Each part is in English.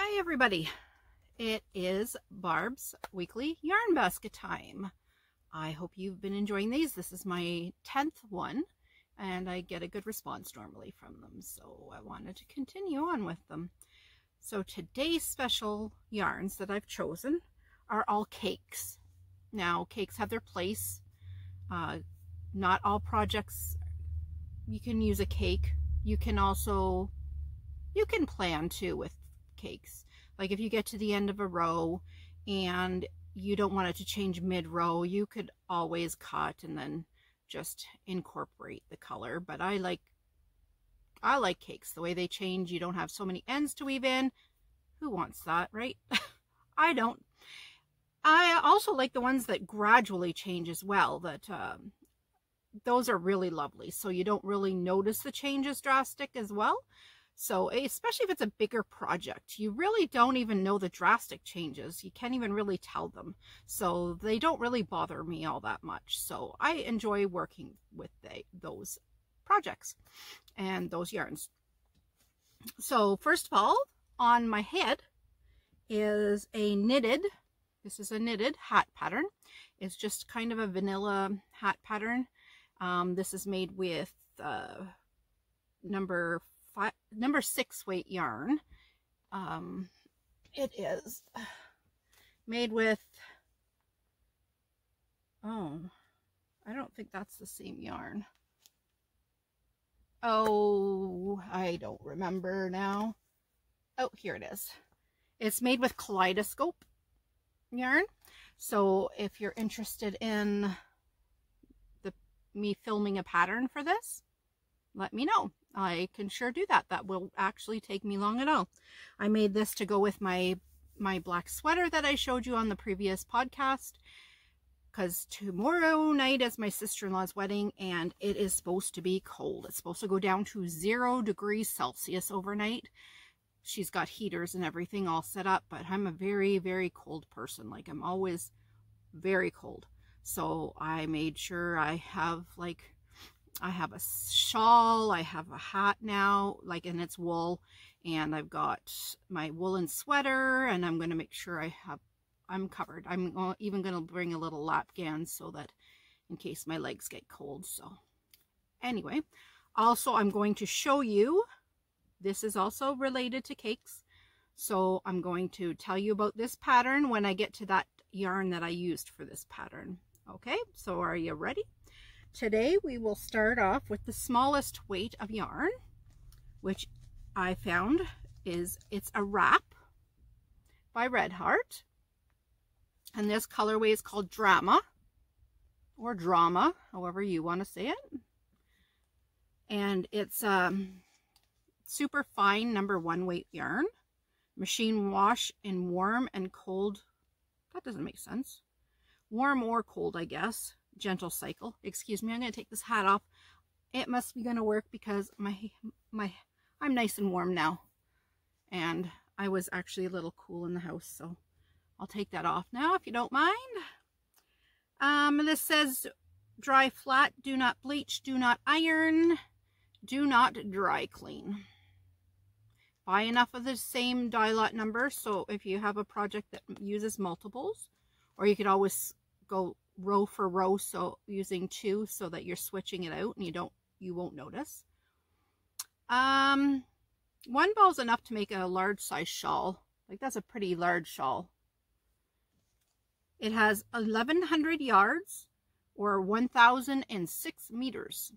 Hi everybody, it is Barb's weekly yarn basket time. I hope you've been enjoying these. This is my 10th one and I get a good response normally from them, so I wanted to continue on with them. So today's special yarns that I've chosen are all cakes. Now cakes have their place. Not all projects you can use a cake. You can plan too with cakes. Like if you get to the end of a row and you don't want it to change mid-row, you could always cut and then just incorporate the color. But I like cakes the way they change. You don't have so many ends to weave in. Who wants that, right? I don't. I also like the ones that gradually change as well. That those are really lovely, so you don't really notice the changes drastic as well. So especially if it's a bigger project, you really don't even know the drastic changes. You can't even really tell them. So they don't really bother me all that much. So I enjoy working with those projects and those yarns. So first of all, on my head is a knitted, this is a knitted hat pattern. It's just kind of a vanilla hat pattern. This is made with number 6 weight yarn. It is made with, oh, I don't think that's the same yarn. Oh, I don't remember now. Oh, here it is. It's made with kaleidoscope yarn. So if you're interested in me filming a pattern for this, let me know. I can sure do that. That will actually take me long at all. I made this to go with my black sweater that I showed you on the previous podcast, because tomorrow night is my sister-in-law's wedding and it is supposed to be cold. It's supposed to go down to 0 degrees Celsius overnight. She's got heaters and everything all set up, but I'm a very, very cold person. Like, I'm always very cold. So I made sure I have a shawl, I have a hat now, and it's wool, and I've got my woolen sweater, and I'm going to make sure I'm covered. I'm even going to bring a little lap gown so that in case my legs get cold. So anyway, also I'm going to show you, this is also related to cakes, so I'm going to tell you about this pattern when I get to that yarn that I used for this pattern. Okay, so are you ready? Today we will start off with the smallest weight of yarn, which I found it's a wrap by Red Heart, and this colorway is called Drama, or Drama, however you want to say it, and it's super fine number 1 weight yarn, machine wash in warm and cold. That doesn't make sense. Warm or cold, I guess. Gentle cycle. Excuse me, I'm going to take this hat off. It must be going to work because I'm nice and warm now, and I was actually a little cool in the house, so I'll take that off now if you don't mind. This says dry flat, do not bleach, do not iron, do not dry clean. Buy enough of the same dye lot number, so if you have a project that uses multiples, or you could always go row for row, so using 2 so that you're switching it out and you won't notice. 1 ball is enough to make a large size shawl. Like, that's a pretty large shawl. It has 1,100 yards or 1,006 meters,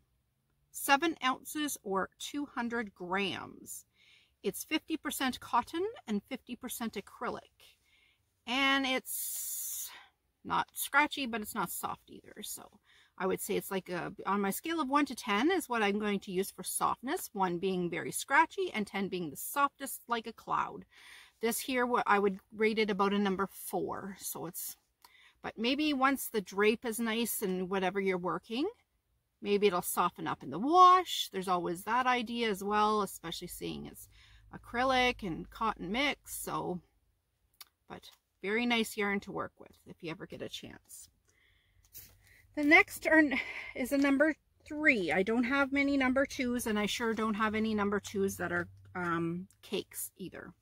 7 ounces or 200 grams. It's 50% cotton and 50% acrylic, and it's not scratchy, but it's not soft either. So I would say it's like on my scale of 1 to 10 is what I'm going to use for softness, 1 being very scratchy and 10 being the softest like a cloud. This here, what I would rate it about a number 4. So it's, but maybe once the drape is nice and whatever you're working, maybe it'll soften up in the wash. There's always that idea as well, especially seeing it's acrylic and cotton mix. So, but very nice yarn to work with if you ever get a chance. The next is a number 3. I don't have many number 2s, and I sure don't have any number 2s that are cakes either.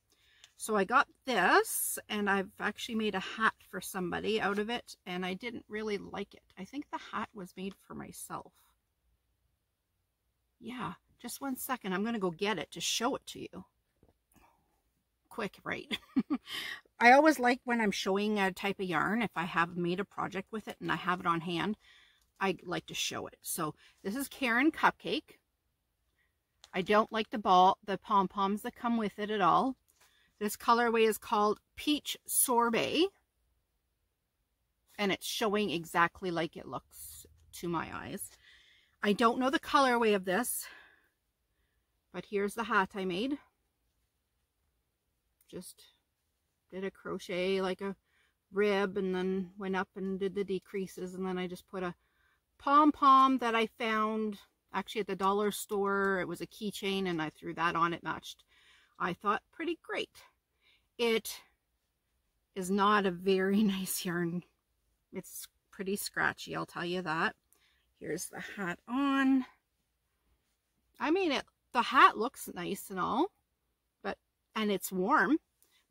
So I got this, and I've actually made a hat for somebody out of it, and I didn't really like it. I think the hat was made for myself. Yeah, just one second. I'm going to go get it to show it to you. Quick, right? I always like when I'm showing a type of yarn, if I have made a project with it and I have it on hand, I like to show it. So this is Karen Cupcake. I don't like the pom-poms that come with it at all. This colorway is called Peach Sorbet, and it's showing exactly like it looks to my eyes. I don't know the colorway of this, but here's the hat I made. Just did a crochet like a rib and then went up and did the decreases, and then I just put a pom-pom that I found actually at the dollar store. It was a keychain, and I threw that on. It matched, I thought, pretty great. It is not a very nice yarn. It's pretty scratchy, I'll tell you that. Here's the hat on. I mean, the hat looks nice and all, and it's warm,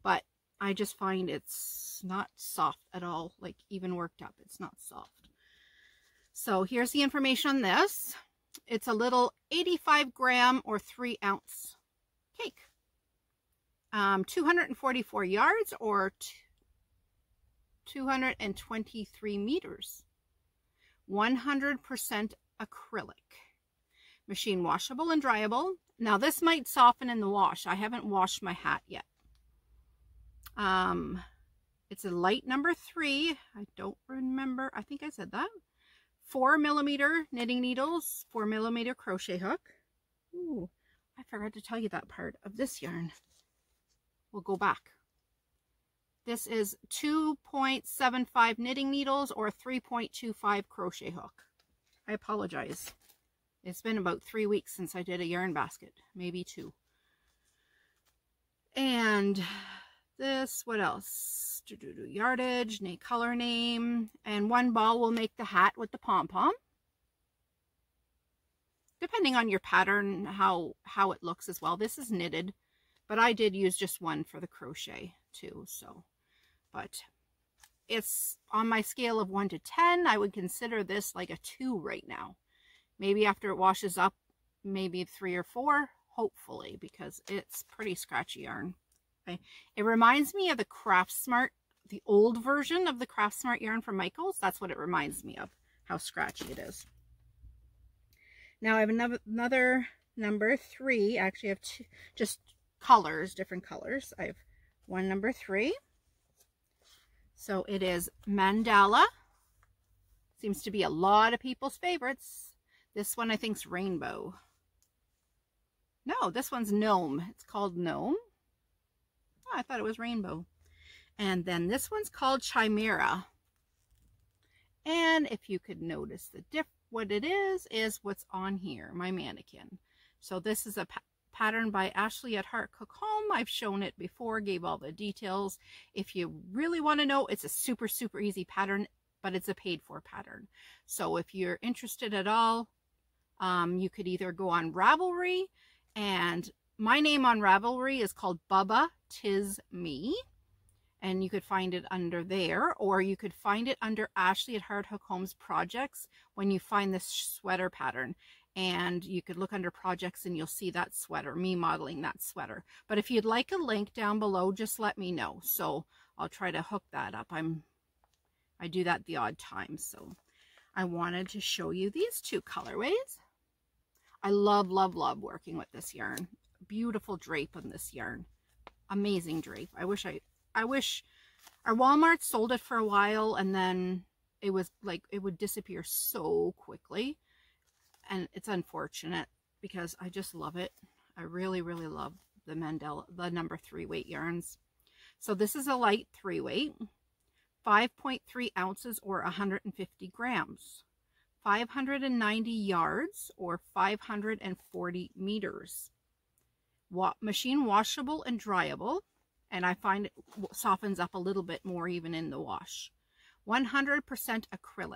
but I just find it's not soft at all, like even worked up. It's not soft. So here's the information on this. It's a little 85 gram or 3 ounce cake. 244 yards or 223 meters. 100% acrylic. Machine washable and dryable. Now this might soften in the wash. I haven't washed my hat yet. It's a light number 3. I don't remember. I think I said that. 4mm knitting needles, 4mm crochet hook. Ooh, I forgot to tell you that part of this yarn. We'll go back. This is 2.75 knitting needles or 3.25 crochet hook. I apologize. It's been about 3 weeks since I did a yarn basket, maybe 2. And this, what else? Yardage, color name, and 1 ball will make the hat with the pom-pom. Depending on your pattern, how it looks as well. This is knitted, but I did use just 1 for the crochet too. So, but it's on my scale of 1 to 10. I would consider this like a 2 right now. Maybe after it washes up, maybe 3 or 4, hopefully, because it's pretty scratchy yarn. It reminds me of the Craft Smart, the old version of the Craft Smart yarn from Michaels. That's what it reminds me of, how scratchy it is. Now I have another number 3. Actually, I have 2, just colors, different colors. I have one number 3. So it is Mandala. Seems to be a lot of people's favorites. This one I think is Rainbow. No, this one's Gnome. It's called Gnome. Oh, I thought it was Rainbow. And then this one's called Chimera. And if you could notice what it is what's on here, my mannequin. So this is a pattern by Ashley at Heart Cook Home. I've shown it before, gave all the details. If you really want to know, it's a super, super easy pattern, but it's a paid for pattern. So if you're interested at all, you could either go on Ravelry, and my name on Ravelry is called bubbatisme, and you could find it under there, or you could find it under Ashley at Heart Cook Home's projects when you find this sweater pattern, and you could look under projects and you'll see that sweater, me modeling that sweater. But if you'd like a link down below, just let me know, so I'll try to hook that up. I do that the odd time. So I wanted to show you these 2 colorways. I love, love, love working with this yarn. Beautiful drape on this yarn. Amazing drape. I wish our Walmart sold it for a while, and then it was like it would disappear so quickly, and it's unfortunate because I just love it. I really, really love the Mandala, the number 3 weight yarns. So this is a light 3 weight, 5.3 ounces or 150 grams, 590 yards or 540 meters. Machine washable and dryable, and I find it softens up a little bit more even in the wash. 100% acrylic.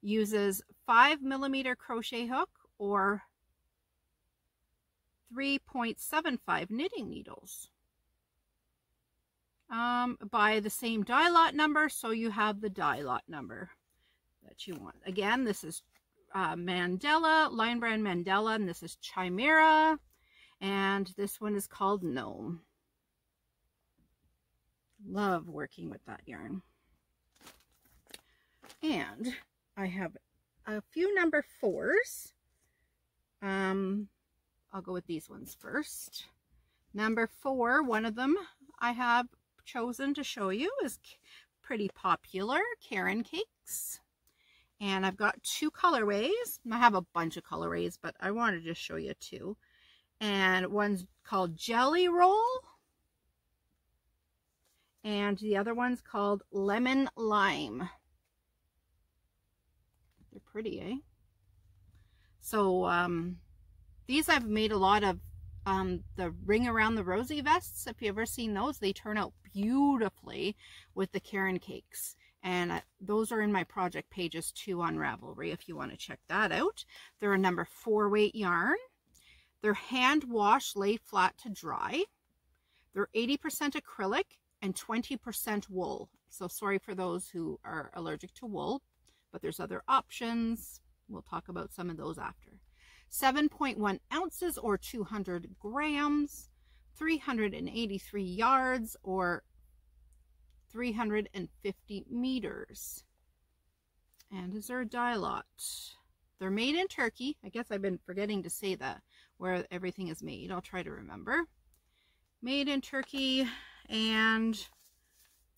Uses 5mm crochet hook or 3.75 knitting needles. by the same dye lot number, so you have the dye lot number that you want. Again, this is Mandela, Lion Brand Mandela, and this is Chimera, and this one is called Gnome. Love working with that yarn. And I have a few number 4s. I'll go with these ones first. Number 4, one of them I have chosen to show you is pretty popular, Caron Cakes. And I've got 2 colorways. I have a bunch of colorways, but I wanted to just show you 2. And one's called Jelly Roll. And the other one's called Lemon Lime. They're pretty, eh? So, these I've made a lot of the Ring Around the Rosy vests. If you've ever seen those, they turn out beautifully with the Caron Cakes. And those are in my project pages too on Ravelry if you want to check that out. They're a number 4 weight yarn. They're hand wash, lay flat to dry. They're 80% acrylic and 20% wool. So sorry for those who are allergic to wool, but there's other options. We'll talk about some of those after. 7.1 ounces or 200 grams, 383 yards or 350 meters. And is there a dye lot? They're made in Turkey. I guess I've been forgetting to say that, where everything is made. I'll try to remember. Made in Turkey, and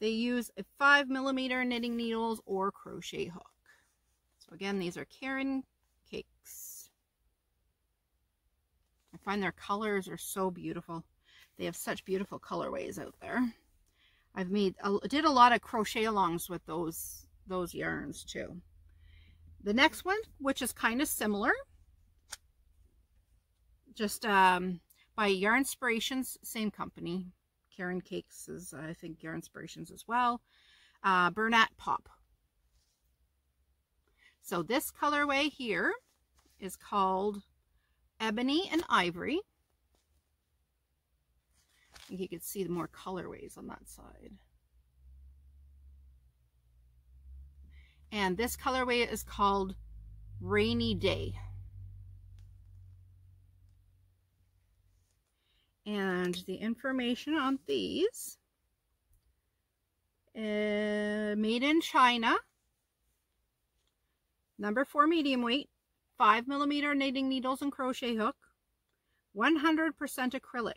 they use a 5mm knitting needles or crochet hook. So again, these are Caron Cakes. I find their colors are so beautiful. They have such beautiful colorways out there. Did a lot of crochet alongs with those yarns too. The next one, which is kind of similar, just by Yarnspirations, same company. Caron Cakes is, I think, Yarnspirations as well. Bernat Pop. So this colorway here is called Ebony and Ivory. I think you can see the more colorways on that side. And this colorway is called Rainy Day. And the information on these, made in China, number 4 medium weight, 5mm knitting needles and crochet hook, 100% acrylic.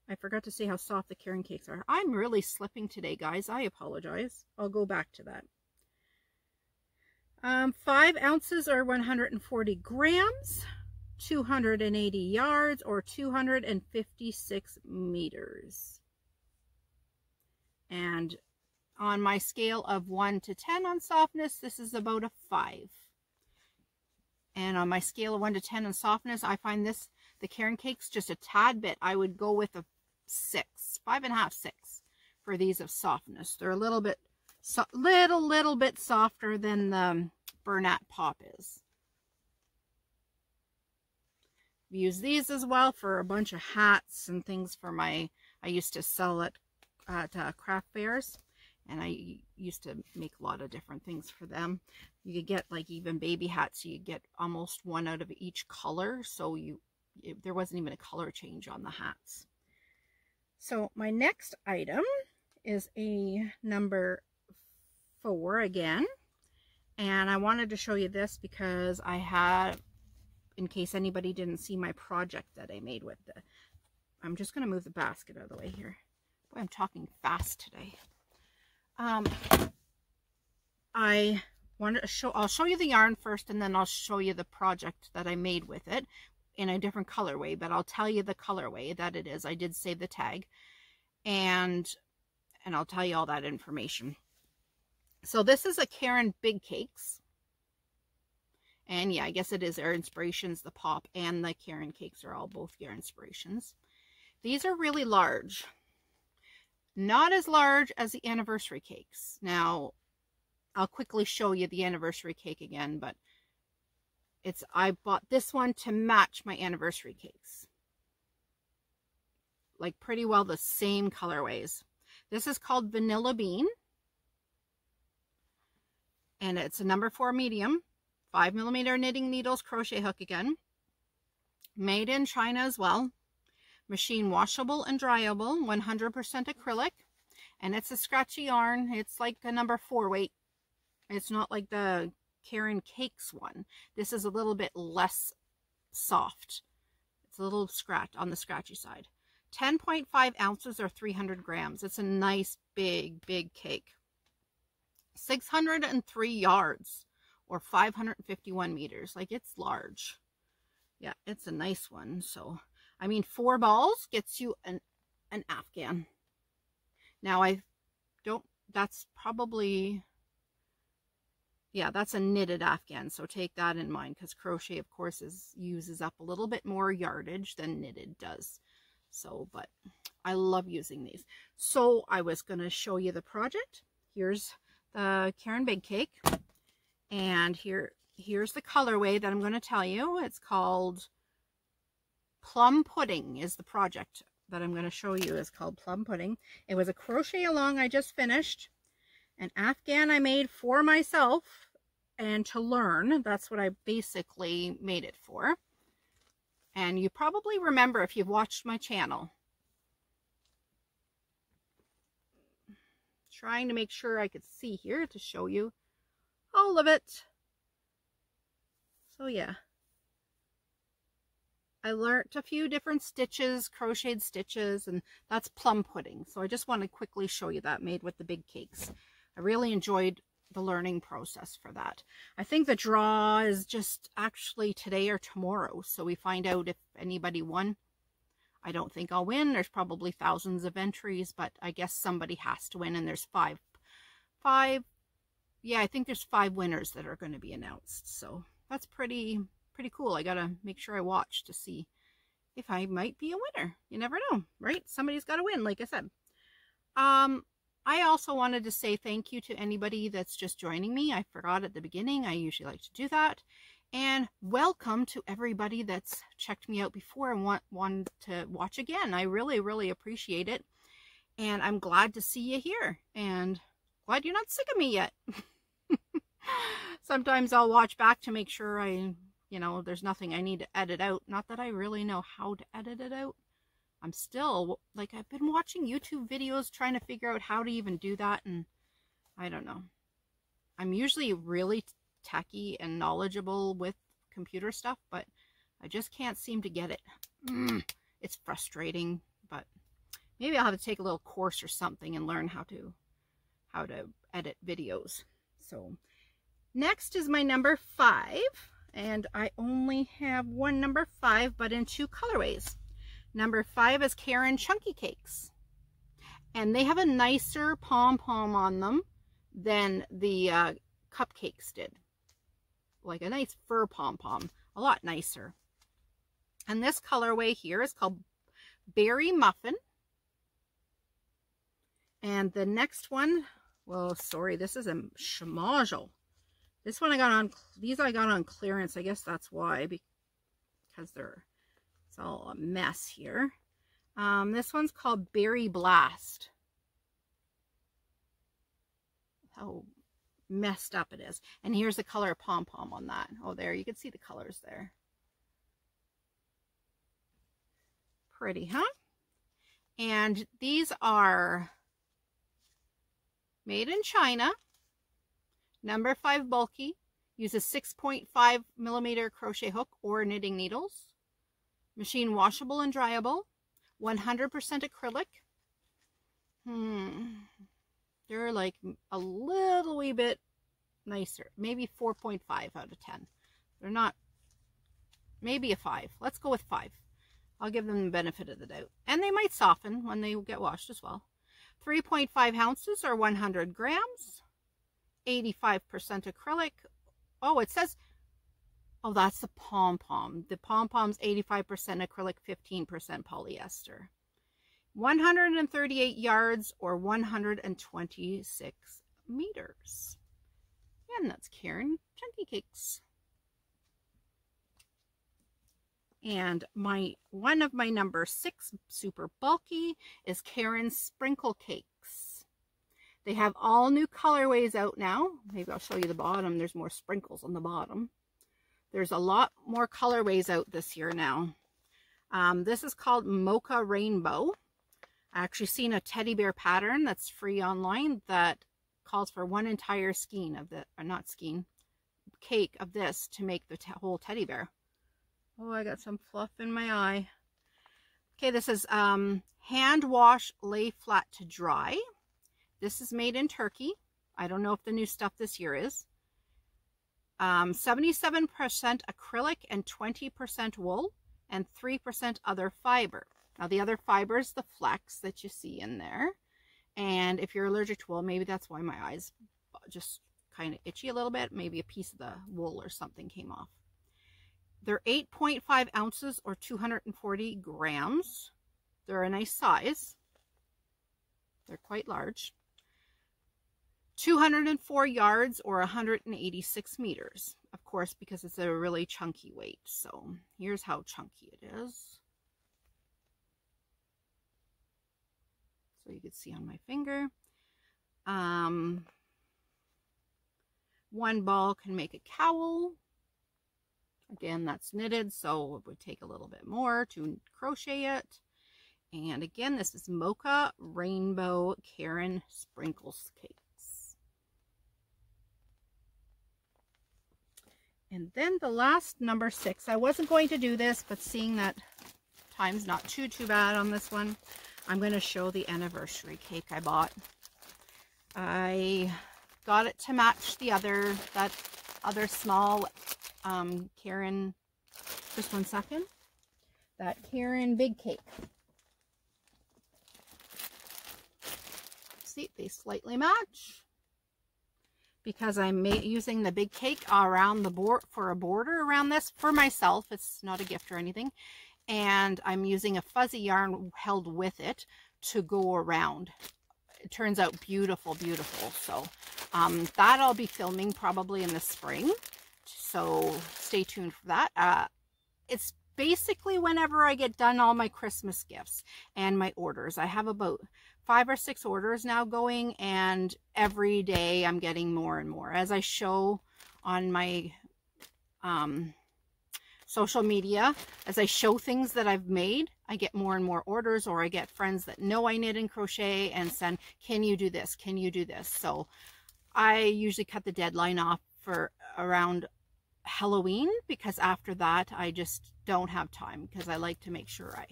I forgot to say how soft the Caron Cakes are. I'm really slipping today, guys. I apologize. I'll go back to that. 5 ounces or 140 grams, 280 yards or 256 meters. And on my scale of 1 to 10 on softness, this is about a 5. And on my scale of 1 to 10 on softness, I find the Caron Cakes just a tad bit. I would go with a 6, 5.5, 6 for these of softness. They're a little bit, little bit softer than the Bernat Pop is. Use these as well for a bunch of hats and things for I used to sell at craft fairs, and I used to make a lot of different things for them. You could get like even baby hats, you get almost one out of each color, so there wasn't even a color change on the hats. So my next item is a number 4 again, and I wanted to show you this because I had, in case anybody didn't see my project that I made with I'm just going to move the basket out of the way here. Boy, I'm talking fast today. I wanted to I'll show you the yarn first, and then I'll show you the project that I made with it in a different colorway, but I'll tell you the colorway that it is. I did save the tag, and I'll tell you all that information. So this is a Caron Big Cakes. And yeah, I guess it is Yarnspirations. The Pop and the Caron Cakes are all both Yarnspirations. These are really large. Not as large as the Anniversary Cakes. Now, I'll quickly show you the Anniversary Cake again, but I bought this one to match my Anniversary Cakes. like pretty well the same colorways. This is called Vanilla Bean. And it's a number 4 medium, 5mm knitting needles, crochet hook again. Made in China as well. Machine washable and dryable, 100% acrylic. And it's a scratchy yarn. It's like a number 4 weight. It's not like the Caron Cakes one. This is a little bit less soft. It's a little scratch on the scratchy side. 10.5 ounces or 300 grams. It's a nice big cake. 603 yards or 551 meters. Like, it's large. Yeah, it's a nice one. So, I mean, 4 balls gets you an Afghan. Now, that's probably, yeah, that's a knitted Afghan. So take that in mind, because crochet, of course, uses up a little bit more yardage than knitted does. So, but I love using these. So I was going to show you the project. Here's the Caron Big Cake. And here's the colorway that I'm going to tell you. It's called Plum Pudding is the project that I'm going to show you. Is called Plum Pudding. It was a crochet along I just finished. An Afghan I made for myself and to learn. That's what I basically made it for. And you probably remember if you've watched my channel. Trying to make sure I could see here to show you all of it. So yeah, I learned a few different stitches, crocheted stitches, and that's plum pudding. So I just want to quickly show you that, made with the big cakes. I really enjoyed the learning process for that. I think the draw is just actually today or tomorrow, so we find out if anybody won. I don't think I'll win. There's probably thousands of entries, but I guess somebody has to win, and there's five. Yeah, I think there's 5 winners that are going to be announced. So that's pretty cool. I gotta make sure I watch to see if I might be a winner. You never know, right? Somebody's got to win, like I said. I also wanted to say thank you to anybody that's just joining me. I forgot at the beginning. I usually like to do that. And welcome to everybody that's checked me out before and wanted to watch again. I really appreciate it. And I'm glad to see you here. And glad you're not sick of me yet. Sometimes I'll watch back to make sure there's nothing I need to edit out. Not that I really know how to edit it out. I'm still, like, I've been watching YouTube videos trying to figure out how to even do that. And I don't know. I'm usually really techy and knowledgeable with computer stuff, but I just can't seem to get it. It's frustrating, but maybe I'll have to take a little course or something and learn how to edit videos. So next is my number 5, and I only have one number 5, but in 2 colorways. Number 5 is Caron Chunky Cakes, and they have a nicer pom-pom on them than the cupcakes did. Like a nice fur pom-pom, a lot nicer. And this colorway here is called Berry Muffin. And the next one, well, sorry, this is a schmozzle. This one I got on clearance. I guess that's why, because it's all a mess here. This one's called Berry Blast. How messed up it is. And here's the color pom-pom on that. Oh, there, you can see the colors there. Pretty, huh? And these are made in China. Number 5 bulky. Uses 6.5mm crochet hook or knitting needles. Machine washable and dryable. 100% acrylic. They're like a little wee bit nicer. Maybe 4.5 out of 10. They're not, maybe a 5. Let's go with 5. I'll give them the benefit of the doubt. And they might soften when they get washed as well. 3.5 ounces or 100 grams. 85% acrylic. Oh, it says, oh, that's the pom-pom. The pom-pom's 85% acrylic, 15% polyester. 138 yards or 126 meters. And that's Caron Chunky Cakes. And one of my number 6 super bulky is Karen's Sprinkle Cakes. They have all new colorways out now. Maybe I'll show you the bottom. There's more sprinkles on the bottom. There's a lot more colorways out this year now. This is called Mocha Rainbow. I actually seen a teddy bear pattern that's free online that calls for one entire skein of the, or not skein, cake of this to make the whole teddy bear. Oh, I got some fluff in my eye. Okay, this is hand wash, lay flat to dry. This is made in Turkey. I don't know if the new stuff this year is. 77% acrylic and 20% wool and 3% other fiber. Now the other fiber is the flex that you see in there. And if you're allergic to wool, maybe that's why my eyes just kind of itchy a little bit. Maybe a piece of the wool or something came off. They're 8.5 ounces or 240 grams. They're a nice size. They're quite large. 204 yards or 186 meters. Of course, because it's a really chunky weight. So here's how chunky it is. So you can see on my finger. One ball can make a cowl. Again, that's knitted, so it would take a little bit more to crochet it. And again, this is Mocha Rainbow Karen Sprinkles Cakes. And then the last number 6. I wasn't going to do this, but seeing that time's not too bad on this one, I'm going to show the anniversary cake I bought. I got it to match the that other small Karen, just one second, that Karen big cake. See, they slightly match because I'm using the big cake around the board for a border around this for myself. It's not a gift or anything. And I'm using a fuzzy yarn held with it to go around. It turns out beautiful, beautiful. So that I'll be filming probably in the spring. So stay tuned for that. It's basically whenever I get done all my Christmas gifts and my orders. I have about 5 or 6 orders now going, and every day I'm getting more and more. As I show on my social media, as I show things that I've made, I get more and more orders, or I get friends that know I knit and crochet and send, can you do this? Can you do this? So I usually cut the deadline off for around Halloween, because after that I just don't have time, because I like to make sure I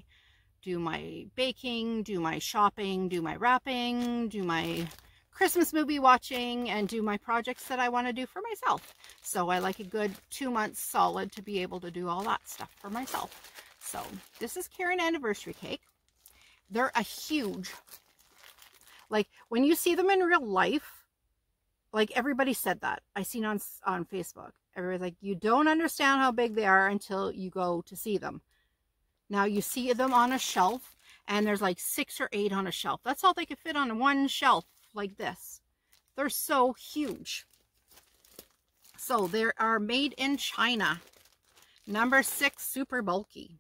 do my baking, do my shopping, do my wrapping, do my Christmas movie watching, and do my projects that I want to do for myself. So I like a good 2 months solid to be able to do all that stuff for myself. So this is Karen Anniversary Cake. They're a huge, like when you see them in real life, like everybody said that. I seen on Facebook. Everybody's like, you don't understand how big they are until you go to see them. Now you see them on a shelf, and there's like 6 or 8 on a shelf. That's all they could fit on one shelf like this. They're so huge. So they are made in China. Number 6, super bulky.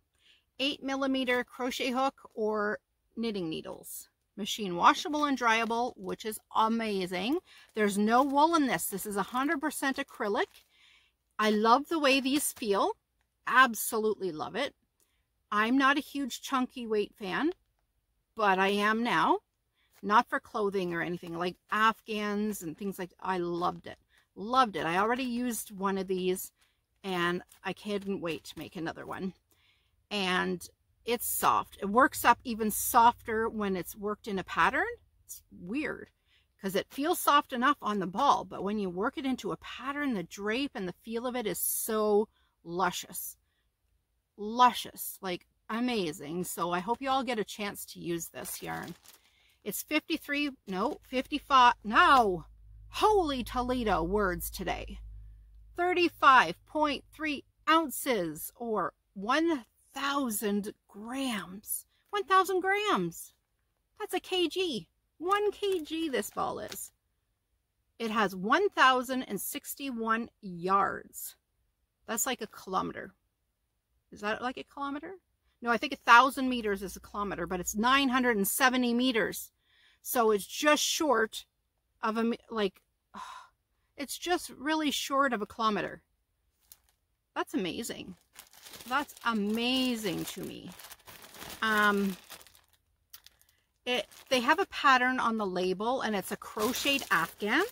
8mm crochet hook or knitting needles. Machine washable and dryable, which is amazing. There's no wool in this. This is 100% acrylic. I love the way these feel. Absolutely love it. I'm not a huge chunky weight fan, but I am now. Not for clothing or anything, like Afghans and things like that. I loved it. Loved it. I already used one of these, and I couldn't wait to make another one. And it's soft. It works up even softer when it's worked in a pattern. It's weird because it feels soft enough on the ball, but when you work it into a pattern, the drape and the feel of it is so luscious. Luscious, like amazing. So I hope you all get a chance to use this yarn. It's 55, no, holy Toledo words today. 35.3 ounces or 1,000 grams. 1,000 grams. That's a kg. 1 kg this ball is. It has 1,061 yards. That's like a kilometer. Is that like a kilometer? No, I think 1,000 meters is a kilometer, but it's 970 meters. So it's just short of a, like, it's just really short of a kilometer. That's amazing. That's amazing to me. They have a pattern on the label, and it's a crocheted afghan.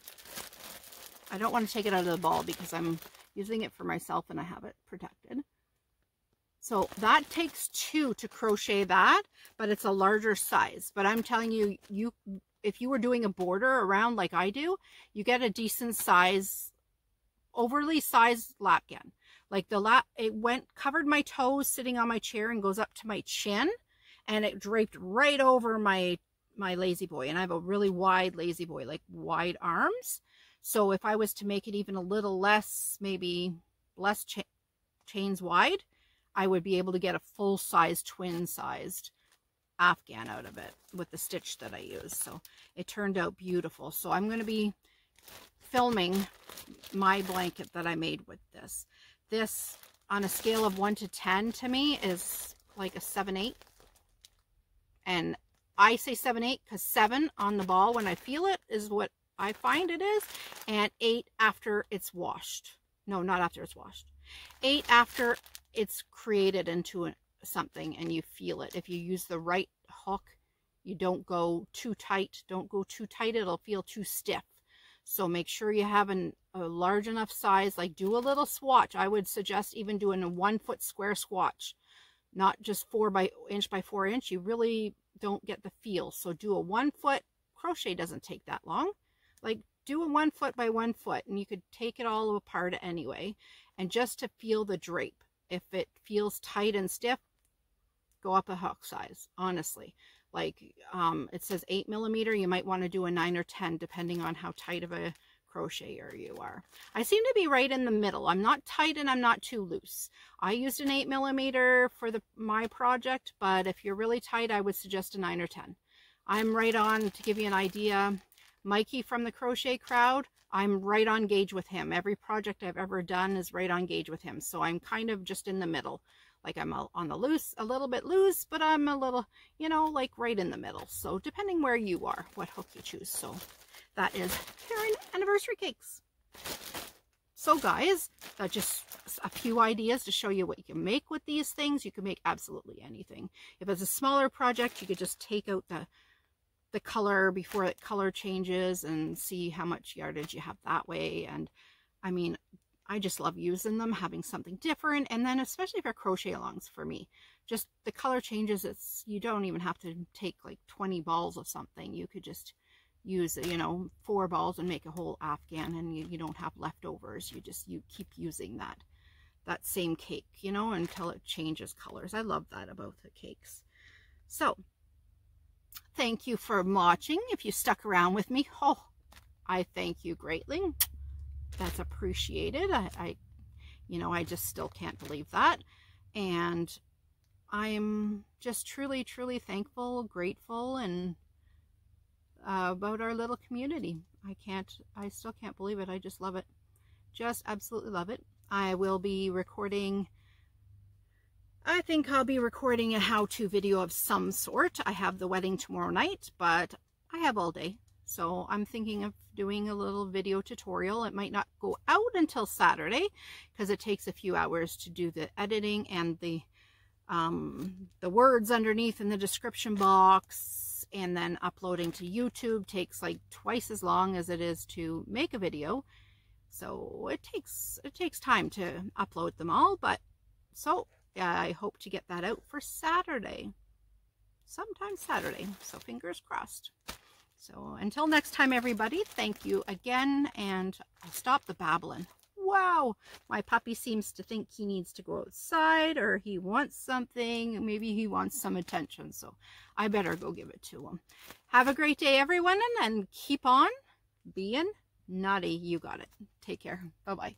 I don't want to take it out of the ball because I'm using it for myself and I have it protected. So that takes 2 to crochet that, but it's a larger size. But I'm telling you, if you were doing a border around like I do, you get a decent size, overly sized lapghan. Like it covered my toes sitting on my chair and goes up to my chin, and it draped right over my lazy boy. And I have a really wide lazy boy, like wide arms. So if I was to make it even a little less, maybe less chains wide, I would be able to get a full-size, twin-sized afghan out of it with the stitch that I use. So it turned out beautiful. So I'm going to be filming my blanket that I made with this. This, on a scale of 1 to 10, to me, is like a 7-8. And I say 7-8 because 7 on the ball when I feel it is what I find it is. And 8 after it's washed. No, not after it's washed. 8 after it's created into something and you feel it. If you use the right hook, you don't go too tight. Don't go too tight. It'll feel too stiff. So make sure you have a large enough size. Like, do a little swatch. I would suggest even doing a 1-foot square swatch, not just 4 inch by 4 inch. You really don't get the feel. So do a 1 foot. Crochet doesn't take that long. Like, do a 1 foot by 1 foot, and you could take it all apart anyway. And just to feel the drape. If it feels tight and stiff, go up a hook size, honestly. Like, it says 8mm, you might want to do a 9 or 10, depending on how tight of a crocheter you are. I seem to be right in the middle. I'm not tight and I'm not too loose. I used an 8mm for my project, but if you're really tight, I would suggest a 9 or 10. I'm right on, to give you an idea. Mikey from the Crochet Crowd, I'm right on gauge with him. Every project I've ever done is right on gauge with him. So I'm kind of just in the middle. Like, I'm on the loose, a little bit loose, but I'm a little, you know, like right in the middle. So depending where you are, what hook you choose. So that is parent anniversary cakes. So guys, that's just a few ideas to show you what you can make with these things. You can make absolutely anything. If it's a smaller project, you could just take out the color before the color changes and see how much yardage you have that way. And I mean, I just love using them, having something different. And then especially for crochet alongs, for me, just the color changes. You don't even have to take like 20 balls of something. You could just use, you know, 4 balls and make a whole afghan, and you don't have leftovers. You keep using that same cake, you know, until it changes colors. I love that about the cakes. So thank you for watching. If you stuck around with me, oh, I thank you greatly. That's appreciated. I just still can't believe that. And I'm just truly, truly thankful, grateful, and about our little community. I still can't believe it. I just love it. Just absolutely love it. I will be recording, I think I'll be recording a how-to video of some sort. I have the wedding tomorrow night, but I have all day. So I'm thinking of doing a little video tutorial. It might not go out until Saturday because it takes a few hours to do the editing, and the words underneath in the description box, and then uploading to YouTube takes like twice as long as it is to make a video. So it takes time to upload them all, but so I hope to get that out for Saturday, sometime Saturday. So fingers crossed. So until next time, everybody, thank you again, and I'll stop the babbling. Wow, my puppy seems to think he needs to go outside, or he wants something. Maybe he wants some attention, so I better go give it to him. Have a great day, everyone, and keep on being naughty. You got it. Take care. Bye-bye.